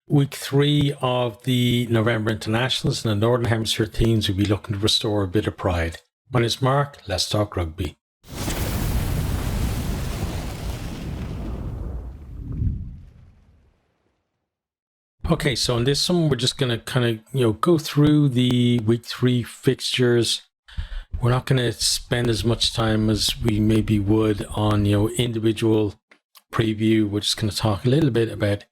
Week 3 of the November Internationals, and the Northern Hemisphere teams will be looking to restore a bit of pride. My name is Mark, let's talk rugby. Okay, so in this one, we're just going to go through the week 3 fixtures. We're not going to spend as much time as we maybe would on individual preview. We're just going to talk a little bit about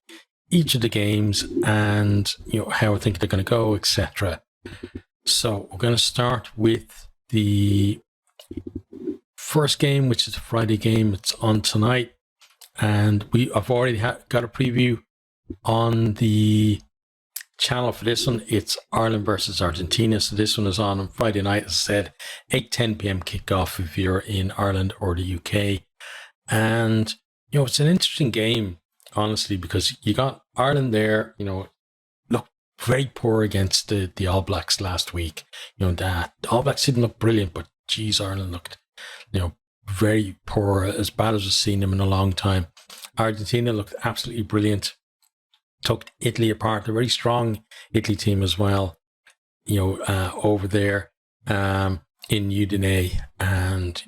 each of the games and how I think they're going to go, etc. So we're going to start with the first game, which is a Friday game. It's on tonight, and I've already got a preview on the channel for this one. It's Ireland versus Argentina. So this one is on Friday night, as I said, 8:10 p.m. kickoff if you're in Ireland or the UK. And it's an interesting game, honestly, because you got Ireland there, looked very poor against the All Blacks last week. The All Blacks didn't look brilliant, but geez, Ireland looked, very poor, as bad as we've seen them in a long time. Argentina looked absolutely brilliant. Took Italy apart. A very strong Italy team as well, over there in Udine, and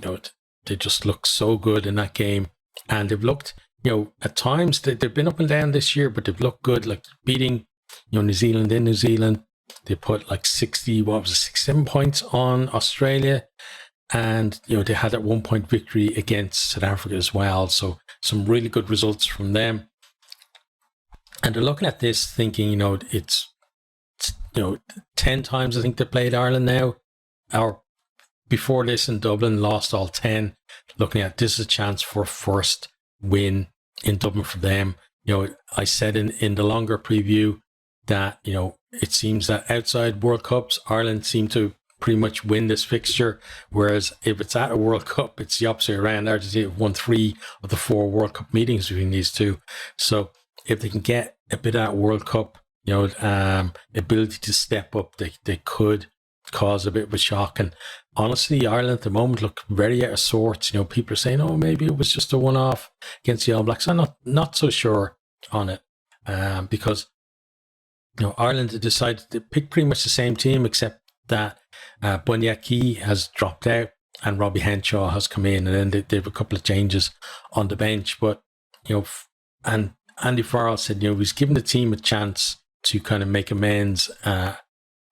they just looked so good in that game. And they've looked, at times they've been up and down this year, but they've looked good, like beating New Zealand in New Zealand. They put like 67 points on Australia, and they had that 1 point victory against South Africa as well. So some really good results from them. And they're looking at this thinking, it's 10 times I think they played Ireland now. Or before this in Dublin, lost all 10. Looking at this is a chance for a first win in Dublin for them. I said in the longer preview that, it seems that outside World Cups, Ireland seem to pretty much win this fixture. Whereas if it's at a World Cup, it's the opposite around. Argentina won 3 of the 4 World Cup meetings between these two. So if they can get a bit of that World Cup, ability to step up, they could cause a bit of a shock. And honestly, Ireland at the moment look very out of sorts. People are saying, oh, maybe it was just a one-off against the All Blacks. I'm not so sure on it, because Ireland had decided to pick pretty much the same team, except that Bunyaki has dropped out and Robbie Henshaw has come in, and then they have a couple of changes on the bench. But and Andy Farrell said, he's given the team a chance to kind of make amends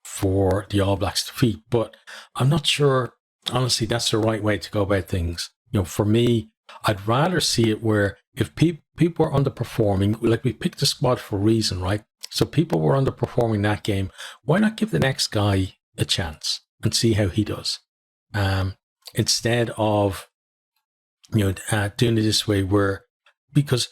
for the All Blacks defeat. But I'm not sure, honestly, that's the right way to go about things. For me, I'd rather see it where if people are underperforming, like we picked the squad for a reason, right? So people were underperforming that game. Why not give the next guy a chance and see how he does? Instead of, doing it this way because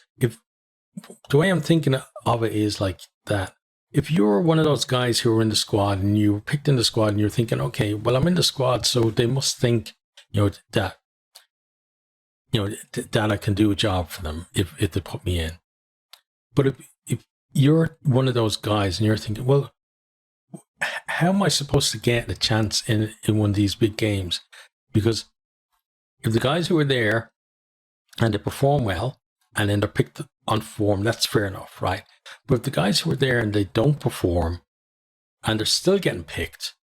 the way I'm thinking of it is like that. If you're one of those guys who are in the squad and you were picked in the squad and you're thinking, okay, well, I'm in the squad, so they must think, that I can do a job for them if they put me in. But if you're one of those guys and you're thinking, well, how am I supposed to get a chance in one of these big games? Because if the guys who are there and they perform well, and then they're picked on form, that's fair enough, right? But if the guys who are there and they don't perform and they're still getting picked,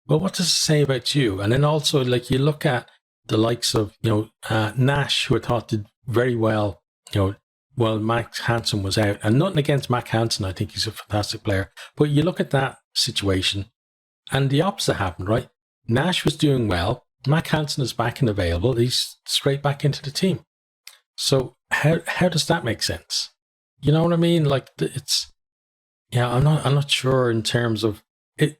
well, what does it say about you? And then also, like, you look at the likes of, Nash, who I thought did very well, while Mac Hansen was out. And nothing against Mac Hansen, I think he's a fantastic player. But you look at that situation and the opposite happened, right? Nash was doing well. Mac Hansen is back and available. He's straight back into the team. So how does that make sense? You know what I mean? Like, I'm not sure in terms of it.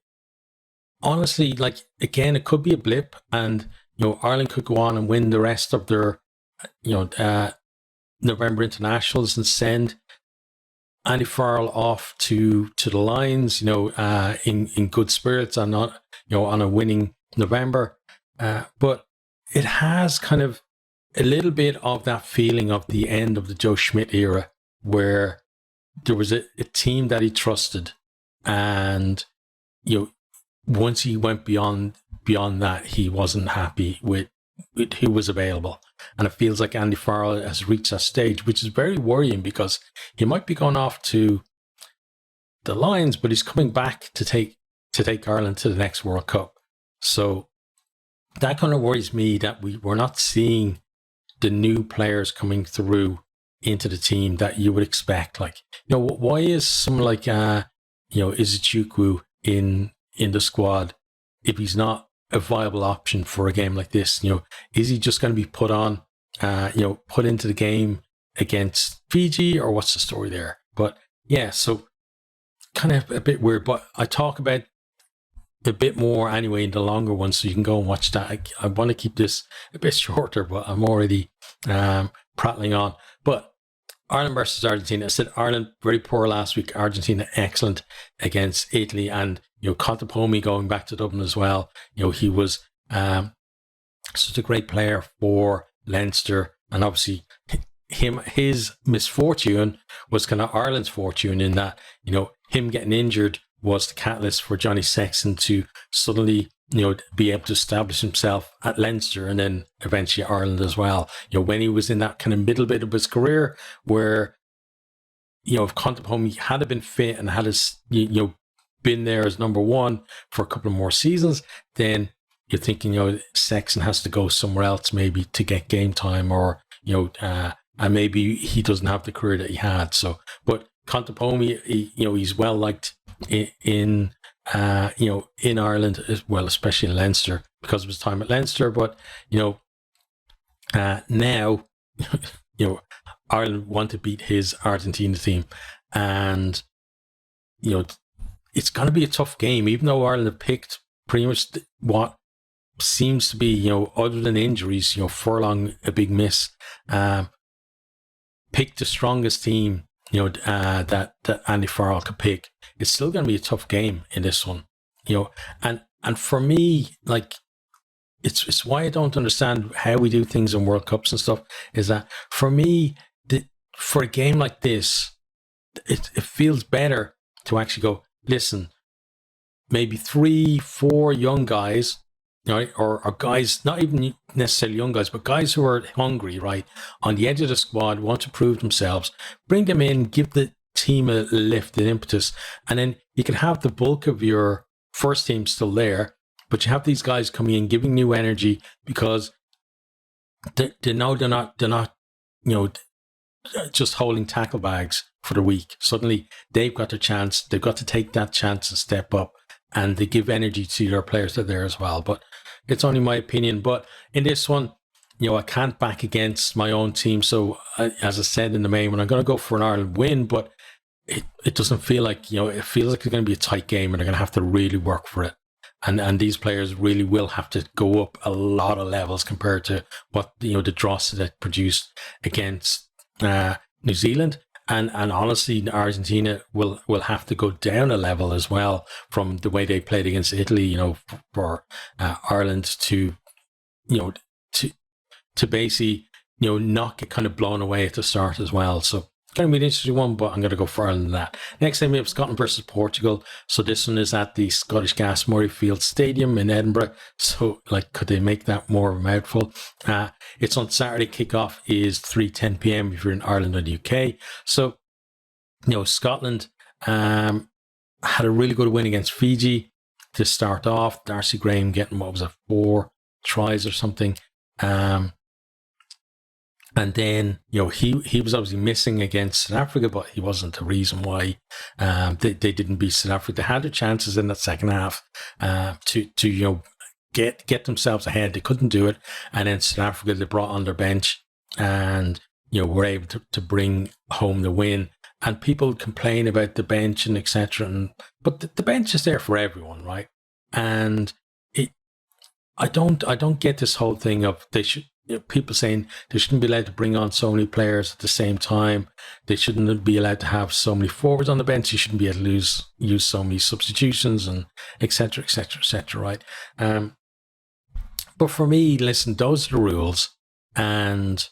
Honestly, like, again, it could be a blip, and Ireland could go on and win the rest of their November internationals and send Andy Farrell off to the Lions, in good spirits and not on a winning November. But it has kind of a little bit of that feeling of the end of the Joe Schmidt era, where there was a team that he trusted, and once he went beyond that, he wasn't happy with who was available. And it feels like Andy Farrell has reached that stage, which is very worrying, because he might be going off to the Lions, but he's coming back to take Ireland to the next World Cup. So that kind of worries me that we're not seeing the new players coming through into the team that you would expect. Like, why is someone like Izuchukwu in the squad if he's not a viable option for a game like this? Is he just going to be put on, put into the game against Fiji, or what's the story there? But yeah, so kind of a bit weird, but I talk about a bit more anyway in the longer one, so you can go and watch that. I want to keep this a bit shorter, but I'm already prattling on. But Ireland versus Argentina. I said Ireland very poor last week. Argentina excellent against Italy, and Contepomi going back to Dublin as well. He was such a great player for Leinster, and obviously his misfortune was kind of Ireland's fortune in that him getting injured was the catalyst for Johnny Sexton to suddenly be able to establish himself at Leinster and then eventually Ireland as well. When he was in that kind of middle bit of his career where if Contepomi had been fit and had his been there as number one for a couple of more seasons, then you're thinking Sexton has to go somewhere else maybe to get game time, or and maybe he doesn't have the career that he had. So, but Contepomi, he's well liked in Ireland as well, especially in Leinster because of his time at Leinster. But now Ireland want to beat his Argentina team, and it's going to be a tough game, even though Ireland have picked pretty much what seems to be other than injuries, Furlong a big miss, picked the strongest team that Andy Farrell could pick. It's still going to be a tough game in this one, and for me, like, it's why I don't understand how we do things in World Cups and stuff, is that for me, for a game like this, it feels better to actually go, listen, maybe 3-4 young guys, right, or guys, not even necessarily young guys, but guys who are hungry, right, on the edge of the squad, want to prove themselves, bring them in, give the team a lift, an impetus, and then you can have the bulk of your first team still there, but you have these guys coming in, giving new energy, because they know they're not just holding tackle bags for the week. Suddenly they've got their chance, they've got to take that chance and step up, and they give energy to their players that are there as well. But it's only my opinion. But in this one, I can't back against my own team. So as I said in the main one, I'm going to go for an Ireland win, but it doesn't feel like, it feels like it's going to be a tight game and they're going to have to really work for it. And these players really will have to go up a lot of levels compared to what, the dross that produced against New Zealand. And honestly, Argentina will have to go down a level as well from the way they played against Italy, for Ireland to basically, not get kind of blown away at the start as well. So it's going to be an interesting one, but I'm going to go for Ireland in that. Next time we have Scotland versus Portugal. So this one is at the Scottish Gas Murrayfield Stadium in Edinburgh. So, like, could they make that more of a mouthful? It's on Saturday. Kickoff is 3:10 p.m. if you're in Ireland or the UK. So, Scotland had a really good win against Fiji to start off. Darcy Graham getting, 4 tries or something. And then, he was obviously missing against South Africa, but he wasn't the reason why they didn't beat South Africa. They had their chances in that second half to get themselves ahead. They couldn't do it. And then South Africa, they brought on their bench and, were able to bring home the win. And people complain about the bench and etc. But the bench is there for everyone, right? And I don't get this whole thing of they should. People saying they shouldn't be allowed to bring on so many players at the same time. They shouldn't be allowed to have so many forwards on the bench. You shouldn't be able to use so many substitutions and etc. Right? But for me, listen, those are the rules, and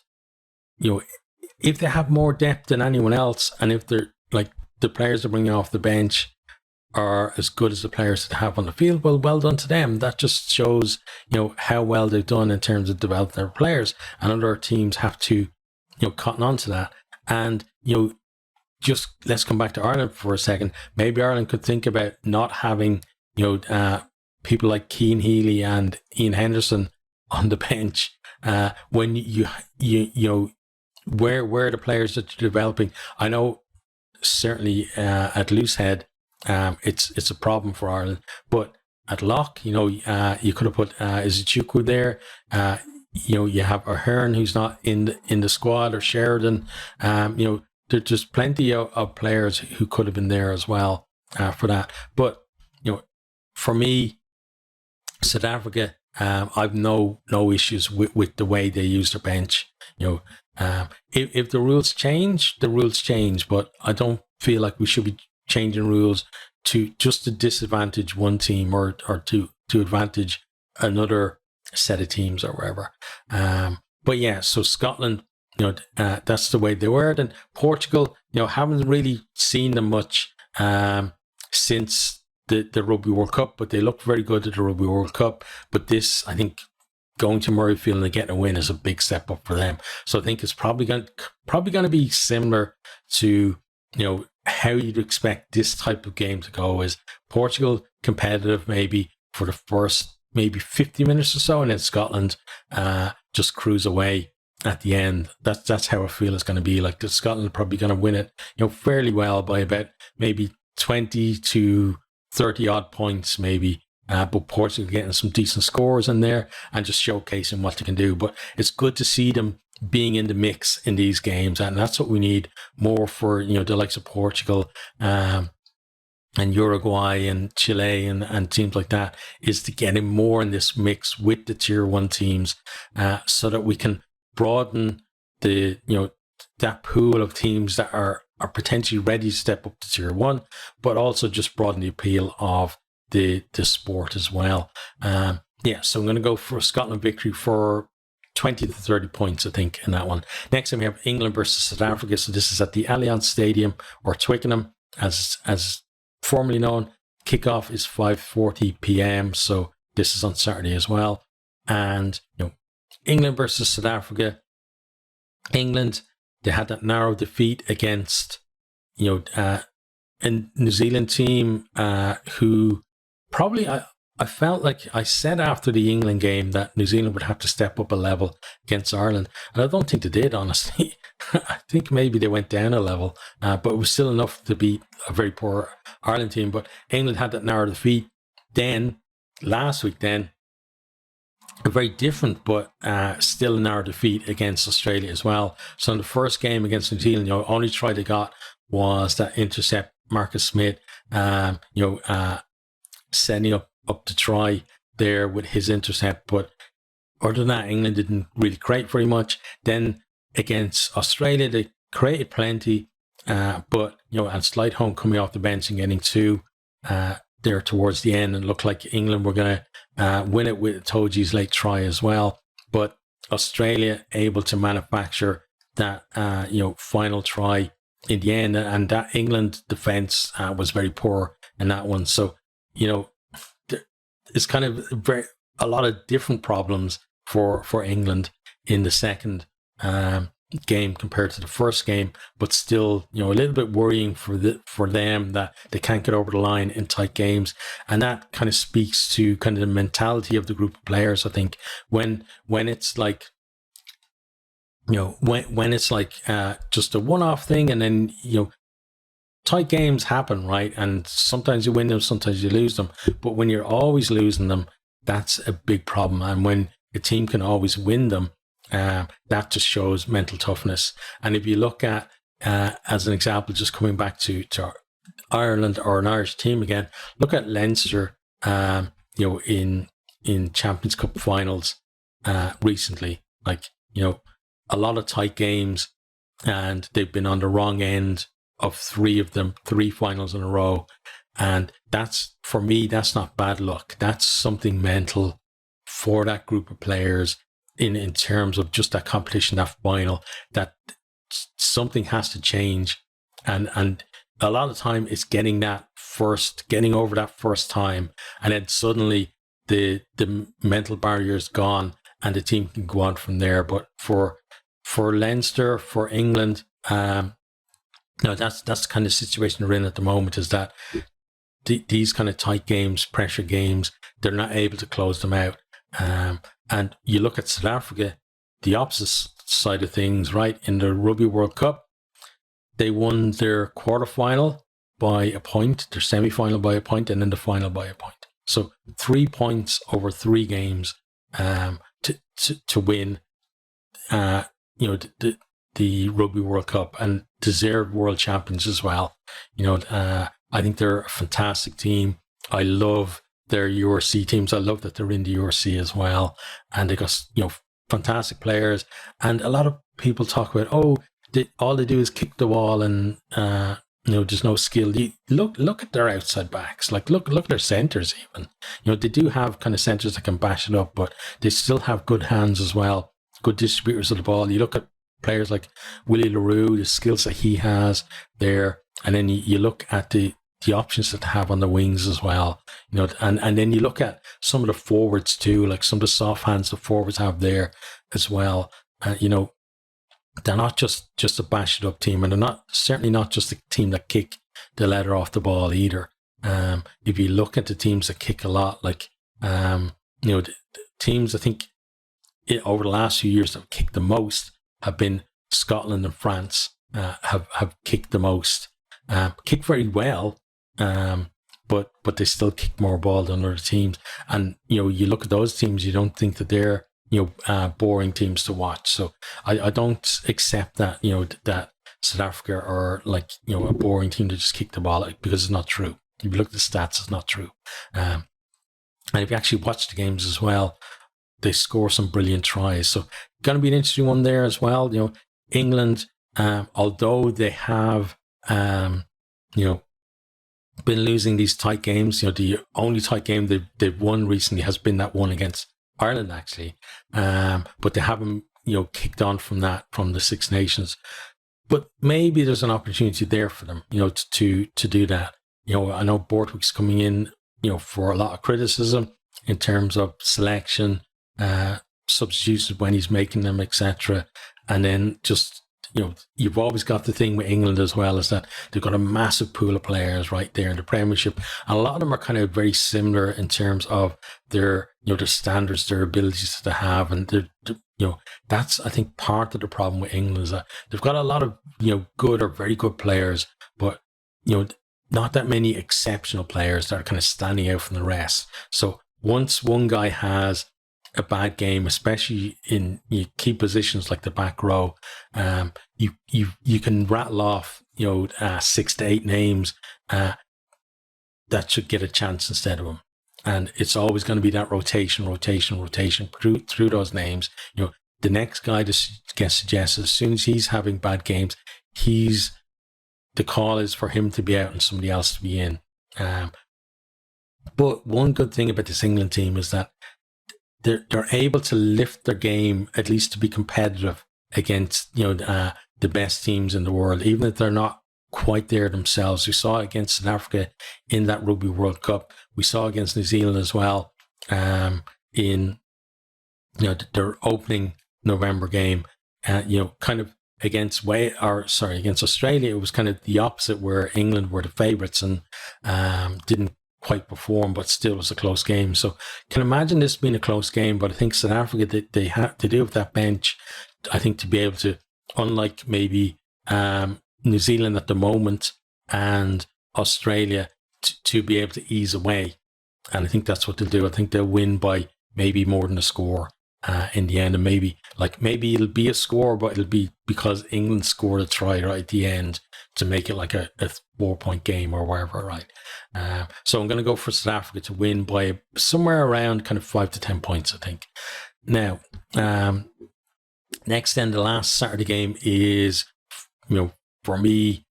if they have more depth than anyone else, and if they're like the players they're bringing off the bench are as good as the players that have on the field, well done to them. That just shows, how well they've done in terms of developing their players, and other teams have to, cotton on to that. And, just let's come back to Ireland for a second. Maybe Ireland could think about not having, people like Keane Healy and Ian Henderson on the bench when you where the players that you're developing. I know certainly at Loosehead, it's a problem for Ireland, but at lock, you could have put Izuchukwu there. You have Ahern, who's not in the squad, or Sheridan. There's plenty of players who could have been there as well for that. But for me, South Africa, I've no issues with the way they use their bench. If the rules change, the rules change. But I don't feel like we should be changing rules to disadvantage one team or to advantage another set of teams or whatever. But yeah, so Scotland, that's the way they were. And Portugal, haven't really seen them much since the Rugby World Cup, but they looked very good at the Rugby World Cup. But this, I think, going to Murrayfield and getting a win is a big step up for them. So I think it's probably going to be similar to how you'd expect this type of game to go. Is Portugal competitive maybe for the first maybe 50 minutes or so, and then Scotland just cruise away at the end. That's how I feel it's going to be. Like, Scotland are probably going to win it fairly well by about maybe 20 to 30 odd points maybe. But Portugal getting some decent scores in there and just showcasing what they can do. But it's good to see them being in the mix in these games, and that's what we need more for the likes of Portugal and Uruguay and Chile and teams like that, is to get him more in this mix with the tier 1 teams, so that we can broaden the that pool of teams that are potentially ready to step up to tier 1, but also just broaden the appeal of the sport as well. So I'm going to go for a Scotland victory for 20 to 30 points, I think, in that one. Next time we have England versus South Africa. So this is at the Allianz Stadium, or Twickenham as formerly known. Kickoff is 5:40 p.m. So this is on Saturday as well. And England versus South Africa. England, they had that narrow defeat against a New Zealand team who probably, I felt like I said after the England game that New Zealand would have to step up a level against Ireland, and I don't think they did, honestly. I think maybe they went down a level, but it was still enough to beat a very poor Ireland team. But England had that narrow defeat. Then last week, a very different but still a narrow defeat against Australia as well. So in the first game against New Zealand, only try they got was that intercept, Marcus Smith, setting up the try there with his intercept. But other than that, England didn't really create very much. Then against Australia, they created plenty, but and Slightholme coming off the bench and getting 2 there towards the end, and looked like England were going to win it with Toji's late try as well. But Australia able to manufacture that final try in the end, and that England defence was very poor in that one. So it's kind of a lot of different problems for England in the second game compared to the first game, but still a little bit worrying for them that they can't get over the line in tight games. And that kind of speaks to kind of the mentality of the group of players. I think when it's like when it's like just a one-off thing, and then tight games happen, right? And sometimes you win them, sometimes you lose them. But when you're always losing them, that's a big problem. And when a team can always win them, that just shows mental toughness. And if you look at, as an example, just coming back to Ireland or an Irish team again, look at Leinster, in Champions Cup finals recently. Like, a lot of tight games, and they've been on the wrong end of 3 finals in a row. And that's, for me, that's not bad luck. That's something mental for that group of players in terms of just that competition, that final, that something has to change. And a lot of the time it's getting over that first time, and then suddenly the mental barrier is gone and the team can go on from there. But for Leinster, for England, No, that's the kind of situation we're in at the moment. Is that these kind of tight games, pressure games, they're not able to close them out. And you look at South Africa, the opposite side of things, right? In the Rugby World Cup, they won their quarterfinal by a point, their semi-final by a point, and then the final by a point. So 3 points over 3 games to win, the Rugby World Cup, and deserved world champions as well. I think they're a fantastic team. I love their URC teams. I love that they're in the URC as well, and they got fantastic players. And a lot of people talk about, all they do is kick the ball, and there's no skill. Look at their outside backs. Like look at their centers even. They do have kind of centers that can bash it up, but they still have good hands as well, good distributors of the ball. You look at players like Willie LaRue, the skills that he has there, and then you look at the options that they have on the wings as well. And then you look at some of the forwards too, like some of the soft hands the forwards have there as well. They're not just a bash it up team, and they're certainly not just a team that kick the leather off the ball either. If you look at the teams that kick a lot, like the teams I think over the last few years that have kicked the most have been Scotland and France. Have kicked the most, kick very well, but they still kick more ball than other teams. And you look at those teams, you don't think that they're boring teams to watch. So I don't accept that that South Africa are like a boring team to just kick the ball, because it's not true. If you look at the stats, it's not true. And if you actually watch the games as well, they score some brilliant tries. So going to be an interesting one there as well. England, although they have been losing these tight games, the only tight game they've won recently has been that one against Ireland, actually, but they haven't kicked on from the Six Nations. But maybe there's an opportunity there for them, to do that. I know Borthwick's coming in, for a lot of criticism in terms of selection, substitutions when he's making them, etc. And then just you've always got the thing with England as well, is that they've got a massive pool of players right there in the Premiership, and a lot of them are kind of very similar in terms of their their standards, their abilities that they have, and that's, I think, part of the problem with England, is that they've got a lot of good or very good players, but not that many exceptional players that are kind of standing out from the rest. So once one guy has a bad game, especially in key positions like the back row, you can rattle off 6 to 8 names that should get a chance instead of him, and it's always going to be that rotation through those names. The next guy to get suggested, as soon as he's having bad games, the call is for him to be out and somebody else to be in. But one good thing about this England team is that they're able to lift their game, at least to be competitive against the best teams in the world, even if they're not quite there themselves. We saw it against South Africa in that Rugby World Cup. We saw against New Zealand as well, in their opening November game. Kind of against Australia, it was kind of the opposite, where England were the favourites and didn't quite perform, but still was a close game. So can imagine this being a close game, but I think South Africa, they have to do with that bench, I think, to be able to, unlike maybe New Zealand at the moment and Australia, to be able to ease away. And I think that's what they'll do. I think they'll win by maybe more than a score in the end, and maybe it'll be a score, but it'll be because England scored a try right at the end to make it like a 4-point game or wherever, right? So I'm going to go for South Africa to win by somewhere around kind of 5 to 10 points, I think. Now, next, then, the last Saturday game is, for me,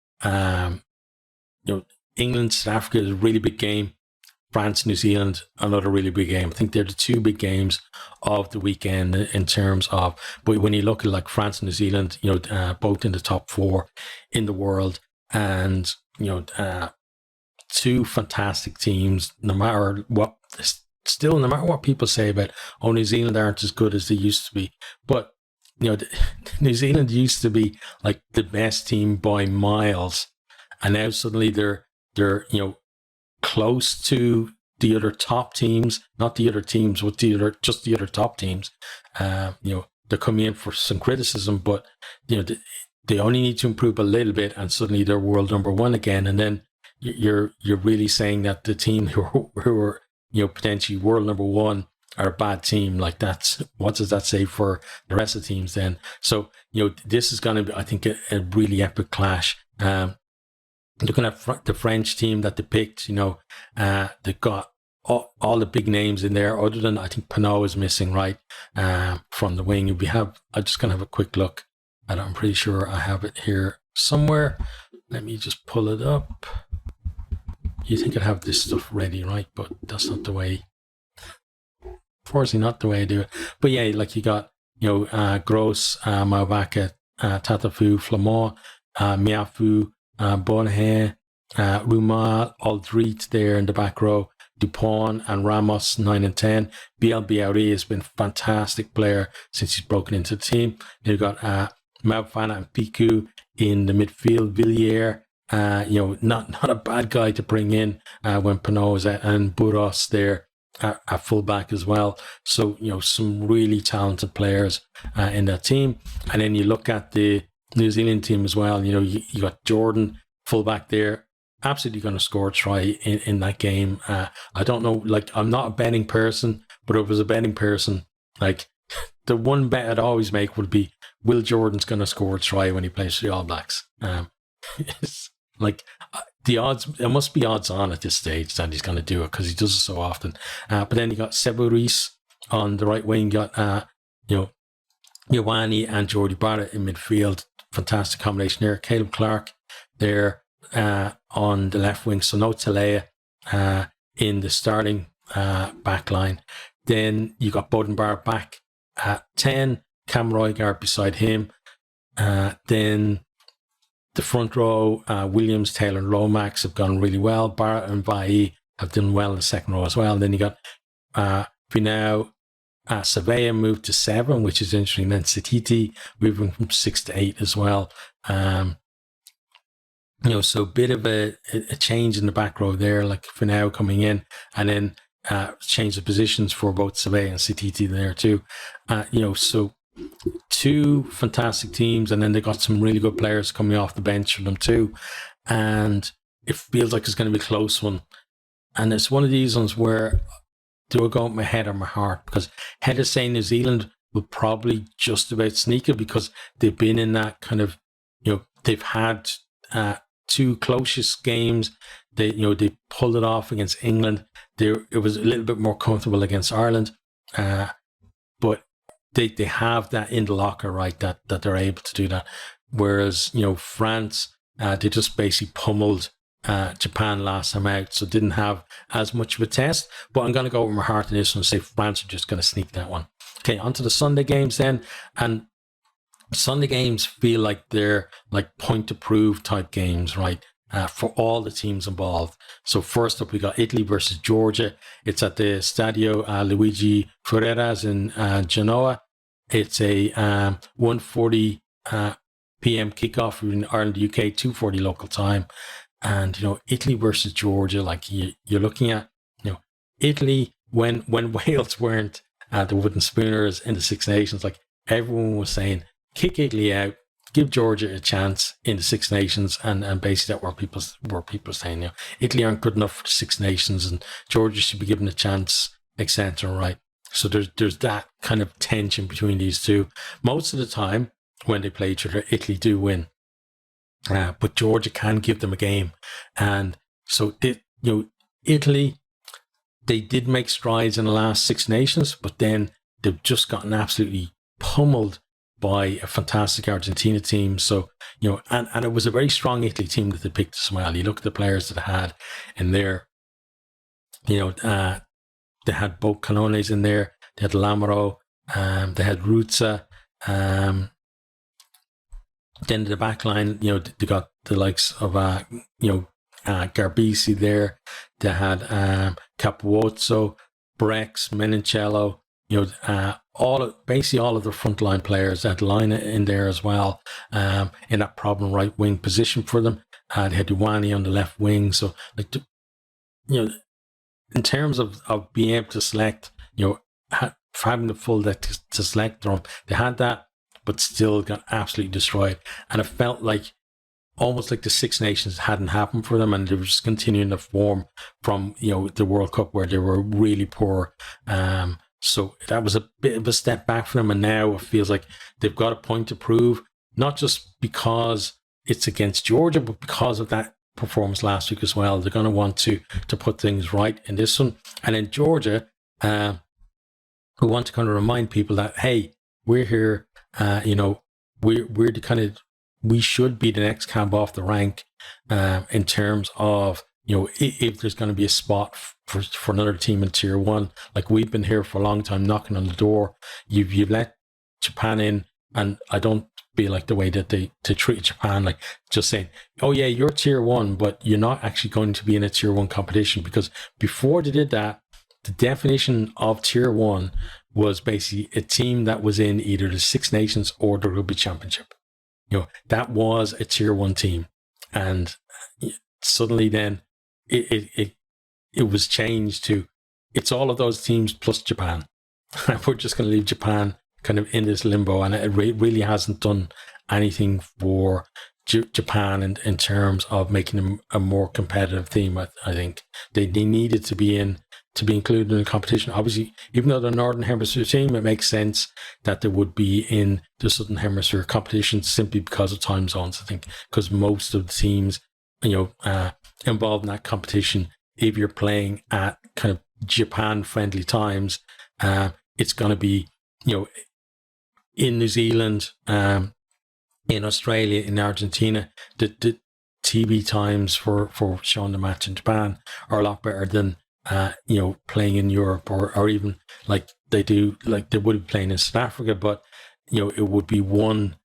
England, South Africa is a really big game. France, New Zealand, another really big game. I think they're the two big games of the weekend in terms of, but when you look at like France and New Zealand, both in the top 4 in the world, and, two fantastic teams, no matter what people say about, New Zealand aren't as good as they used to be. But New Zealand used to be like the best team by miles, and now suddenly they're close to the other top teams, not the other teams, but just the other top teams. They're coming in for some criticism, but they only need to improve a little bit, and suddenly they're world number one again. And then you're really saying that the team who are potentially world number one are a bad team. Like, what does that say for the rest of the teams then? So this is going to be, I think, a really epic clash. Looking at the French team that they picked, they've got all the big names in there, other than I think Pinot is missing, right, from the wing. I'm just going to have a quick look, and I'm pretty sure I have it here somewhere. Let me just pull it up. You think I'd have this stuff ready, right? But that's not the way. Fortunately, not the way I do it. But yeah, like you got, Gross, Maubaka, Tatafu, Flamand, Miafu, Bonahay, Rumal, Aldrit there in the back row, Dupont and Ramos 9 and 10. BLBRE has been a fantastic player since he's broken into the team. You've got Mabfana and Piku in the midfield. Villiers, not a bad guy to bring in when Pinot is out, and Burros there at fullback as well. So some really talented players in that team. And then you look at the New Zealand team as well. You got Jordan fullback there, absolutely going to score a try in that game. I don't know, like, I'm not a betting person, but if I was a betting person, like, the one bet I'd always make would be, Will Jordan's going to score a try when he plays for the All Blacks. It's like, the odds, there must be odds on at this stage that he's going to do it, because he does it so often. But then you got Sebo Reece on the right wing. You got Ioane and Jordy Barrett in midfield. Fantastic combination there. Caleb Clark there on the left wing. So no Talea in the starting back line. Then you got Bodenbar back at 10. Cam Roygaard beside him. Then the front row, Williams, Taylor, and Lomax have gone really well. Barrett and Vai have done well in the second row as well. And then you got Finau, Savea moved to 7, which is interesting. Then Satiti moving from 6 to 8 as well. So a bit of a change in the back row there, like Finau coming in, and then change the positions for both Savea and Satiti there too. So two fantastic teams, and then they got some really good players coming off the bench for them too. And it feels like it's going to be a close one. And it's one of these ones where, do I go with my head or my heart? Because head is saying New Zealand will probably just about sneak it, because they've been in that kind of, they've had two closest games. They pulled it off against England. It was a little bit more comfortable against Ireland, but they have that in the locker, right? That they're able to do that. Whereas France, they just basically pummeled Japan last time out, so didn't have as much of a test. But I'm going to go with my heart in this one and say France are just going to sneak that one. Okay, on to the Sunday games then. And Sunday games feel like they're like point to prove type games, right? For all the teams involved. So first up, we got Italy versus Georgia. It's at the Stadio Luigi Ferreras in Genoa. It's a 1:40 p.m. kickoff in Ireland, UK, 2:40 local time. And Italy versus Georgia, like you're looking at Italy when Wales weren't the wooden spooners in the Six Nations, like everyone was saying, kick Italy out, give Georgia a chance in the Six Nations, and basically that were people saying, Italy aren't good enough for the Six Nations and Georgia should be given a chance, etc. Right? So there's that kind of tension between these two. Most of the time when they play each other, Italy do win, but Georgia can give them a game. And so Italy, they did make strides in the last Six Nations, but then they've just gotten absolutely pummeled by a fantastic Argentina team. So, and it was a very strong Italy team that they picked as well. You look at the players that they had in there, they had both Canones in there, they had Lamaro, they had Ruzza, then the back line, they got the likes of, Garbisi there, they had Capuozzo, Brex, Menincello, basically all of the frontline players had line in there as well, in that problem right wing position for them. They had Duwani on the left wing, so like in terms of being able to select, having the full deck to select from, they had that, but still got absolutely destroyed, and it felt like almost like the Six Nations hadn't happened for them, and they were just continuing to form from the World Cup where they were really poor. So that was a bit of a step back for them, and now it feels like they've got a point to prove, not just because it's against Georgia, but because of that performance last week as well. They're going to want to put things right in this one. And in Georgia, who want to kind of remind people that, hey, we're here, we're the kind of, we should be the next cab off the rank, in terms of, if there's going to be a spot for another team in tier one. Like, we've been here for a long time knocking on the door. You've let Japan in, and I don't feel like the way that they treat Japan, like just saying, oh yeah, you're tier one, but you're not actually going to be in a tier one competition. Because before they did that, the definition of tier one was basically a team that was in either the Six Nations or the Rugby Championship. That was a tier one team. And suddenly then it was changed to, it's all of those teams plus Japan. We're just going to leave Japan kind of in this limbo, and it really hasn't done anything for Japan in terms of making them a more competitive team. I think they needed to be included in the competition. Obviously, even though they're Northern Hemisphere team, it makes sense that they would be in the Southern Hemisphere competition simply because of time zones. I think because most of the teams, involved in that competition, if you're playing at kind of Japan-friendly times, it's going to be, in New Zealand, in Australia, in Argentina, the TV times for showing the match in Japan are a lot better than playing in Europe, or even like they would be playing in South Africa, but it would be one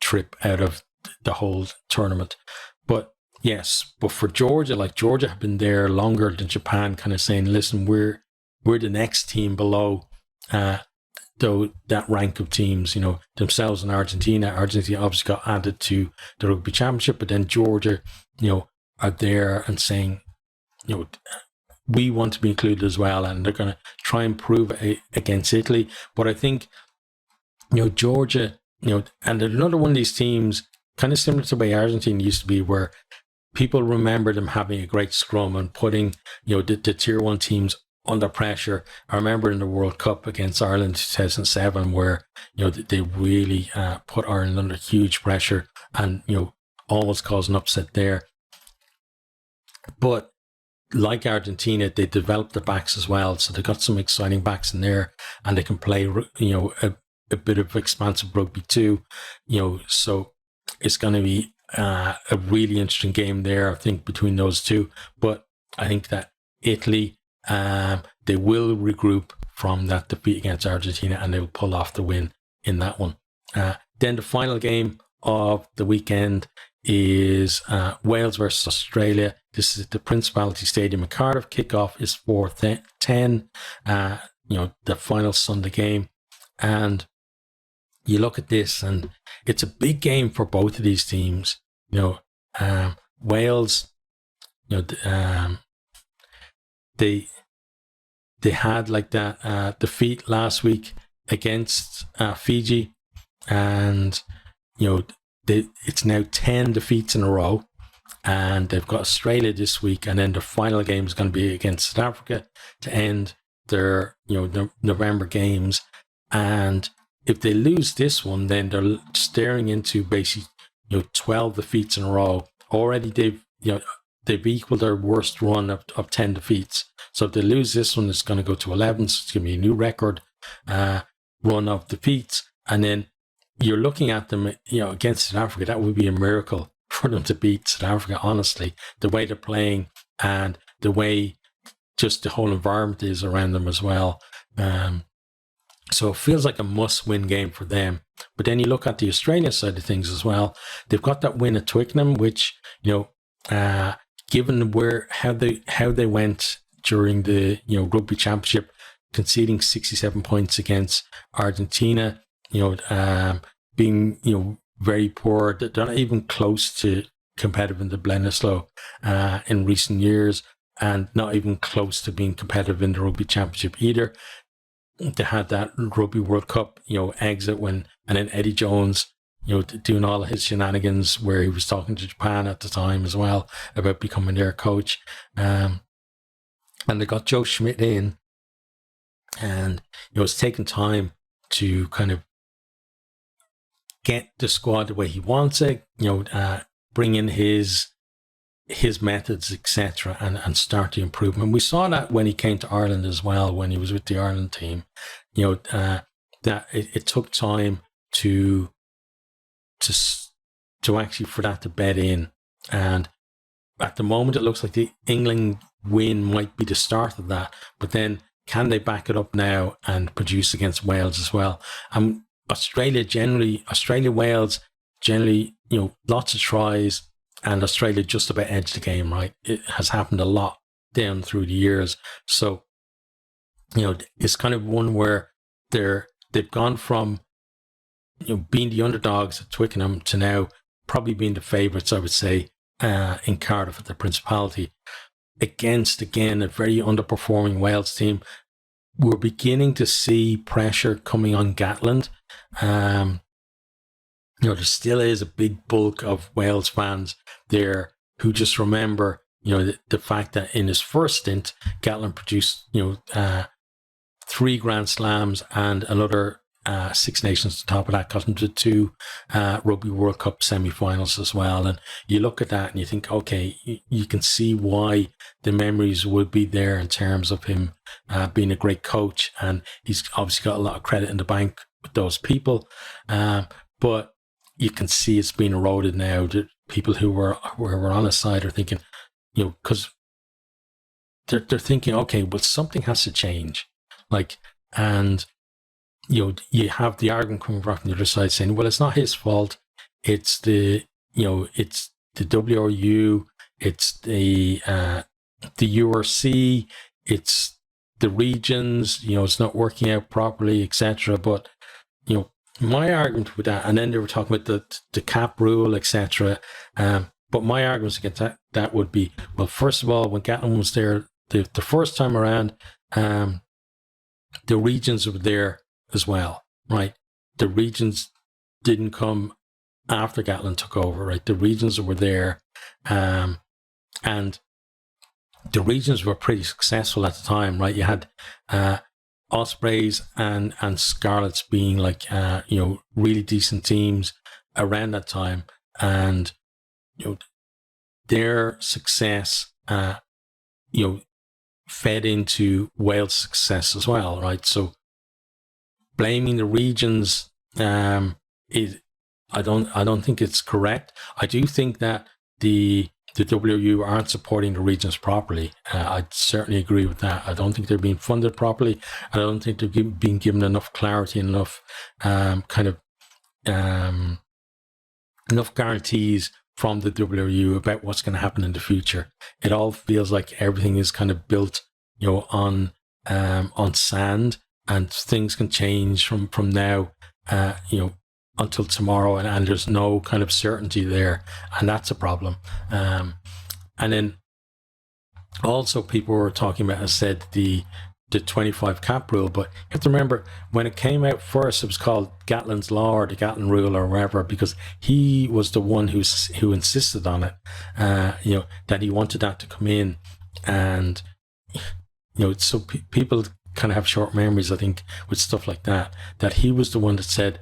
trip out of the whole tournament. But yes, but for Georgia, like Georgia have been there longer than Japan, kind of saying, listen, we're the next team below though that rank of teams, themselves and Argentina. Argentina obviously got added to the Rugby Championship, but then Georgia, are there and saying, we want to be included as well, and they're going to try and prove it against Italy. But I think, Georgia, and another one of these teams, kind of similar to the way Argentina used to be, where people remember them having a great scrum and putting, the tier one teams under pressure. I remember in the World Cup against Ireland 2007, where they really put Ireland under huge pressure and almost caused an upset there. But like Argentina, they developed the backs as well, so they got some exciting backs in there, and they can play a bit of expansive rugby too. So it's going to be a really interesting game there, I think, between those two. But I think that Italy, they will regroup from that defeat against Argentina, and they will pull off the win in that one. Then the final game of the weekend is Wales versus Australia. This is at the Principality Stadium in Cardiff. Kickoff is 4:10. The final Sunday game, and you look at this, and it's a big game for both of these teams. Wales, they had like that defeat last week against Fiji, and it's now 10 defeats in a row, and they've got Australia this week, and then the final game is going to be against South Africa to end their November games. And if they lose this one, then they're staring into basically 12 defeats in a row. Already they've equaled their worst run of 10 defeats. So if they lose this one, it's going to go to 11. So it's going to be a new record run of defeats. And then you're looking at them, against South Africa. That would be a miracle for them to beat South Africa, honestly. The way they're playing and the way just the whole environment is around them as well. So it feels like a must-win game for them. But then you look at the Australian side of things as well. They've got that win at Twickenham, which, given how they went during the Rugby Championship, conceding 67 points against Argentina, being, very poor. They're not even close to competitive in the Bledisloe in recent years, and not even close to being competitive in the Rugby Championship either. They had that Rugby World Cup, exit and then Eddie Jones, doing all of his shenanigans where he was talking to Japan at the time as well about becoming their coach. And they got Joe Schmidt in, and it's taken time to kind of get the squad the way he wants it, bring in his methods, etc., and start the improvement. We saw that when he came to Ireland as well, when he was with the Ireland team, that it took time to actually for that to bed in. And at the moment, it looks like the England win might be the start of that. But then, can they back it up now and produce against Wales as well? Australia, Wales, generally, lots of tries, and Australia just about edged the game, right? It has happened a lot down through the years. So, it's kind of one where they've gone from, being the underdogs at Twickenham to now probably being the favourites, I would say, in Cardiff at the Principality, against, again, a very underperforming Wales team. We're beginning to see pressure coming on Gatland. There still is a big bulk of Wales fans there who just remember, the fact that in his first stint, Gatland produced, 3 Grand Slams and another Six Nations on top of that, got him to 2 Rugby World Cup semi-finals as well. And you look at that and you think, okay, you can see why the memories would be there in terms of him being a great coach, and he's obviously got a lot of credit in the bank with those people. But you can see it's being eroded now. The people who were on his side are thinking, because they're thinking, okay, well, something has to change. And you have the argument coming from the other side saying, well, it's not his fault. It's the WRU, it's the URC, it's the regions, it's not working out properly, etc. But, my argument with that, and then they were talking about the cap rule, etc. But my arguments against that would be, well, first of all, when Gatland was there the first time around, the regions were there as well, right? The regions didn't come after Gatland took over, right? The regions were there, and the regions were pretty successful at the time, right? You had Ospreys and Scarlets being really decent teams around that time, and their success fed into Wales' success as well, right? So blaming the regions is, I don't think it's correct. I do think that the WRU aren't supporting the regions properly. I'd certainly agree with that. I don't think they're being funded properly. I don't think they're being given enough clarity, enough enough guarantees from the WRU about what's going to happen in the future. It all feels like everything is kind of built, on sand, and things can change from now, until tomorrow, and there's no kind of certainty there, and that's a problem. And then also people were talking about, as said, the 25 cap rule, but you have to remember, when it came out first, it was called Gatland's Law or the Gatland Rule or whatever, because he was the one who insisted on it, that he wanted that to come in. And so people kind of have short memories, I think, with stuff like that he was the one that said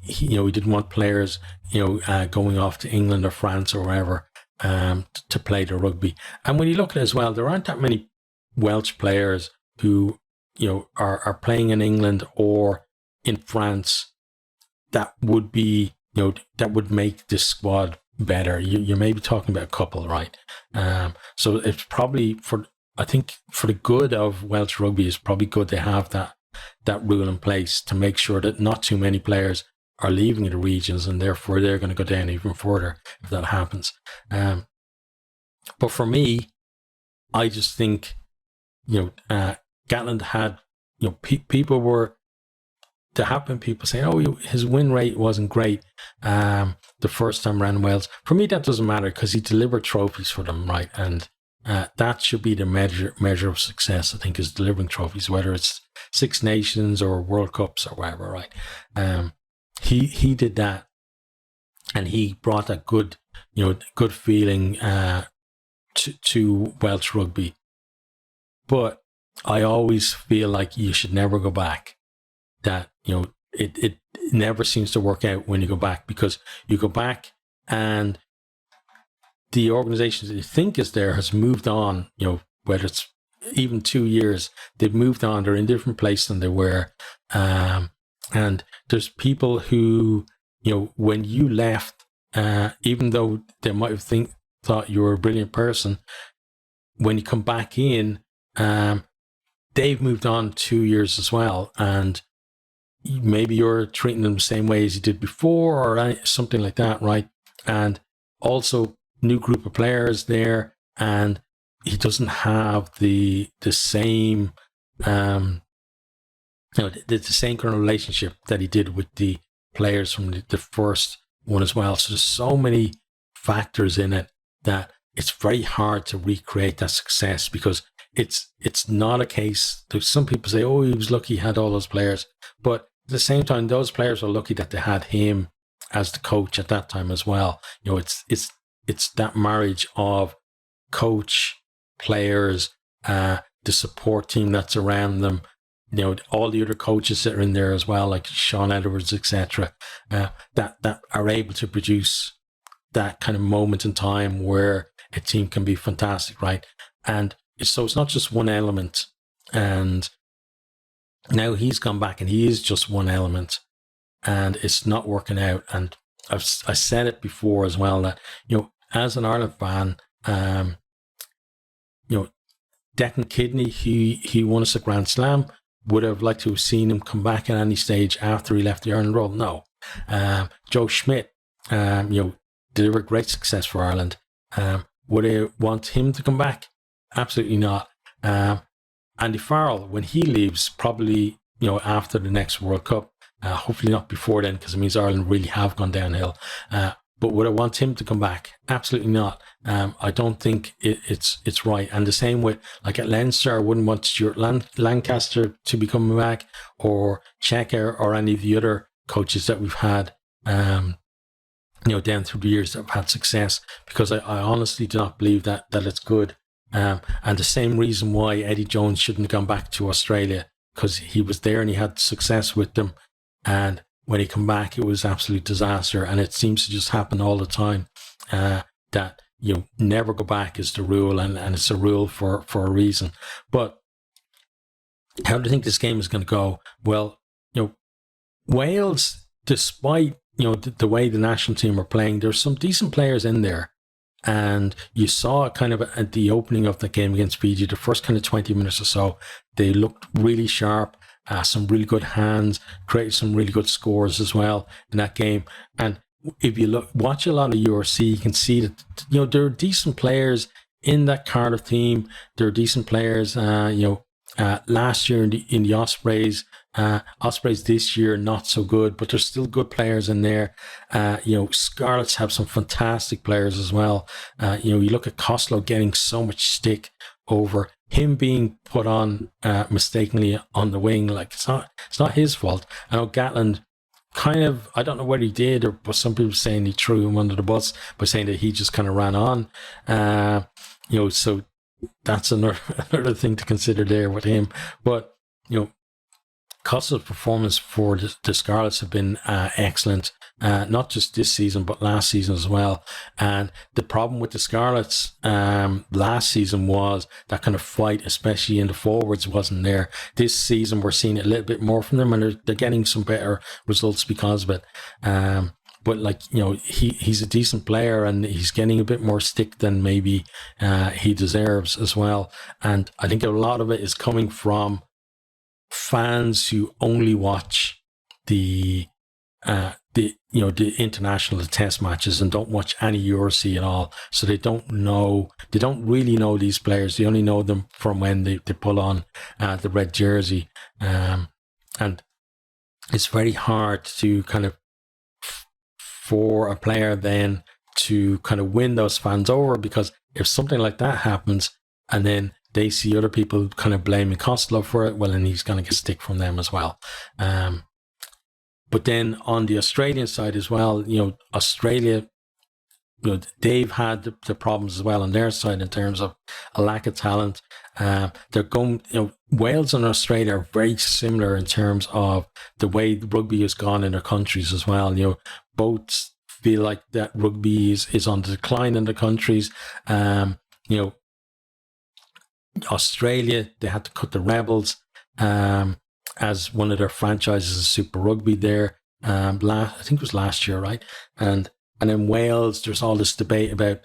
he didn't want players going off to England or France or wherever to play the rugby. And when you look at it as well, there aren't that many Welsh players who are playing in England or in France that would be that would make this squad better. You may be talking about a couple, right? So it's probably I think for the good of Welsh rugby, it's probably good to have that rule in place to make sure that not too many players are leaving the regions, and therefore they're going to go down even further if that happens. But for me, I just think Gatland had people were, there have been people saying, oh, his win rate wasn't great the first time around Wales. For me, that doesn't matter because he delivered trophies for them, right? And that should be the measure of success, I think, is delivering trophies, whether it's Six Nations or World Cups or whatever, right? He did that, and he brought that good feeling to Welsh rugby. But I always feel like you should never go back. That it never seems to work out when you go back, because you go back and the organization that you think is there has moved on. Whether it's even 2 years, they've moved on. They're in a different place than they were, and there's people who when you left, even though they might have thought you were a brilliant person, when you come back in, they've moved on 2 years as well, and maybe you're treating them the same way as you did before, or something like that, right? And also new group of players there, and he doesn't have the same the same kind of relationship that he did with the players from the first one as well. So there's so many factors in it that it's very hard to recreate that success, because it's not a case. There's some people say, oh, he was lucky he had all those players, but at the same time, those players are lucky that they had him as the coach at that time as well. It's that marriage of coach, players, the support team that's around them, all the other coaches that are in there as well, like Sean Edwards, etc., that are able to produce that kind of moment in time where a team can be fantastic, right? And so it's not just one element. And now he's gone back and he is just one element, and it's not working out. And I said it before as well, that as an Ireland fan, Declan Kidney, he won us a Grand Slam. Would have liked to have seen him come back at any stage after he left the Ireland role? No. Joe Schmidt, delivered great success for Ireland. Would I want him to come back? Absolutely not. Andy Farrell, when he leaves, probably after the next World Cup, hopefully not before then, because it means Ireland really have gone downhill. But would I want him to come back? Absolutely not. I don't think it's right. And the same with, like, at Leinster, I wouldn't want Stuart Lancaster to be coming back, or Checker, or any of the other coaches that we've had down through the years that have had success, because I honestly do not believe that it's good. And the same reason why Eddie Jones shouldn't have gone back to Australia, because he was there and he had success with them, and when he come back, it was absolute disaster. And it seems to just happen all the time, that never go back is the rule, and it's a rule for a reason. But how do you think this game is going to go? Well, Wales, despite the way the national team are playing, there's some decent players in there. And you saw kind of at the opening of the game against Fiji, the first kind of 20 minutes or so, they looked really sharp, some really good hands, created some really good scores as well in that game. And if you watch a lot of URC, you can see that there are decent players in that Cardiff team. There are decent players, last year in the Ospreys. Ospreys this year not so good, but there's still good players in there. Scarlets have some fantastic players as well. You look at Costello getting so much stick over him being put on mistakenly on the wing. Like, it's not his fault. I know Gatland kind of, I don't know what he did, but some people saying he threw him under the bus by saying that he just kind of ran on. So that's another thing to consider there with him. But Costa's performance for the Scarlets have been excellent, not just this season, but last season as well. And the problem with the Scarlets last season was that kind of fight, especially in the forwards, wasn't there. This season, we're seeing it a little bit more from them, and they're getting some better results because of it. But he's a decent player, and he's getting a bit more stick than maybe he deserves as well. And I think a lot of it is coming from fans who only watch the the international, the test matches, and don't watch any URC at all. So they don't really know these players. They only know them from when they pull on the red jersey. And it's very hard to kind of, for a player then to kind of win those fans over, because if something like that happens and then they see other people kind of blaming Costello for it, well, then he's going to get stick from them as well. But then on the Australian side as well, Australia, they've had the problems as well on their side in terms of a lack of talent. They're going, Wales and Australia are very similar in terms of the way rugby has gone in their countries as well. Both feel like that rugby is on the decline in the countries. Australia, they had to cut the Rebels as one of their franchises of Super Rugby there. I think it was last year, right? And in Wales, there's all this debate about,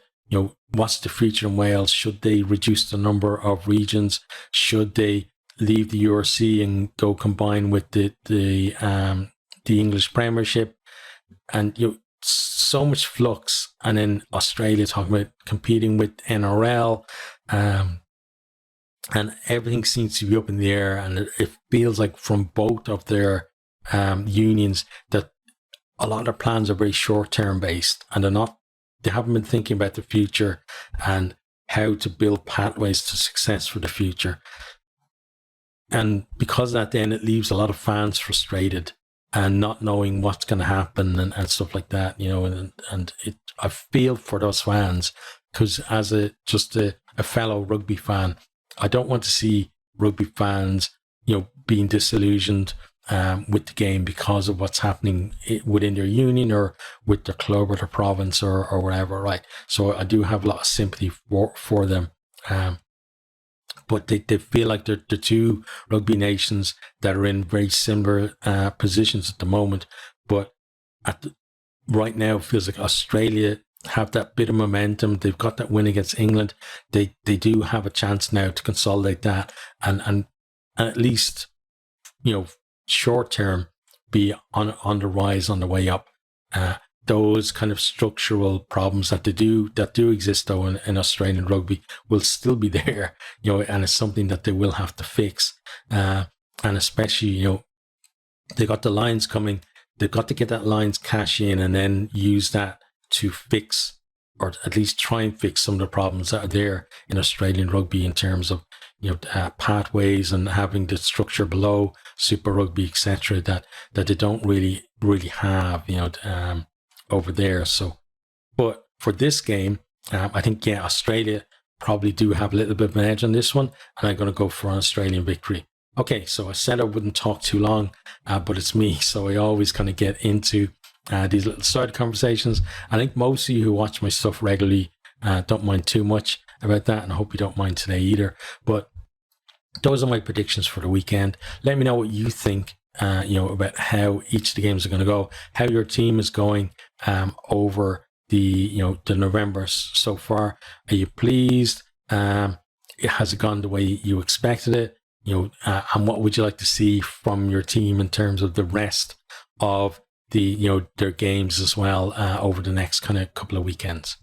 what's the future in Wales? Should they reduce the number of regions? Should they leave the URC and go combine with the English Premiership? And so much flux. And then Australia talking about competing with NRL. And everything seems to be up in the air, and it feels like from both of their unions that a lot of their plans are very short-term based, and they haven't been thinking about the future and how to build pathways to success for the future. And because of that, then it leaves a lot of fans frustrated and not knowing what's going to happen and stuff like that, I feel for those fans, because as a fellow rugby fan, I don't want to see rugby fans, being disillusioned with the game because of what's happening within their union or with their club or their province or whatever, right? So I do have a lot of sympathy for them. But they feel like they're the two rugby nations that are in very similar positions at the moment. But right now, it feels like Australia have that bit of momentum. They've got that win against England. They do have a chance now to consolidate that and at least, short term, be on the rise, on the way up. Those kind of structural problems that do exist though in Australian rugby will still be there, and it's something that they will have to fix. And especially, they got the Lions coming. They've got to get that Lions cash in and then use that to fix, or at least try and fix, some of the problems that are there in Australian rugby in terms of pathways and having the structure below Super Rugby, etc., that they don't really have over there. So, but for this game, I think Australia probably do have a little bit of an edge on this one, and I'm going to go for an Australian victory. Okay, so I said I wouldn't talk too long, but it's me, so I always kind of get into these little side conversations. I think most of you who watch my stuff regularly don't mind too much about that, and I hope you don't mind today either. But those are my predictions for the weekend. Let me know what you think, about how each of the games are going to go, how your team is going over the November so far. Are you pleased? Has it gone the way you expected it? And what would you like to see from your team in terms of the rest of the their games as well over the next kind of couple of weekends?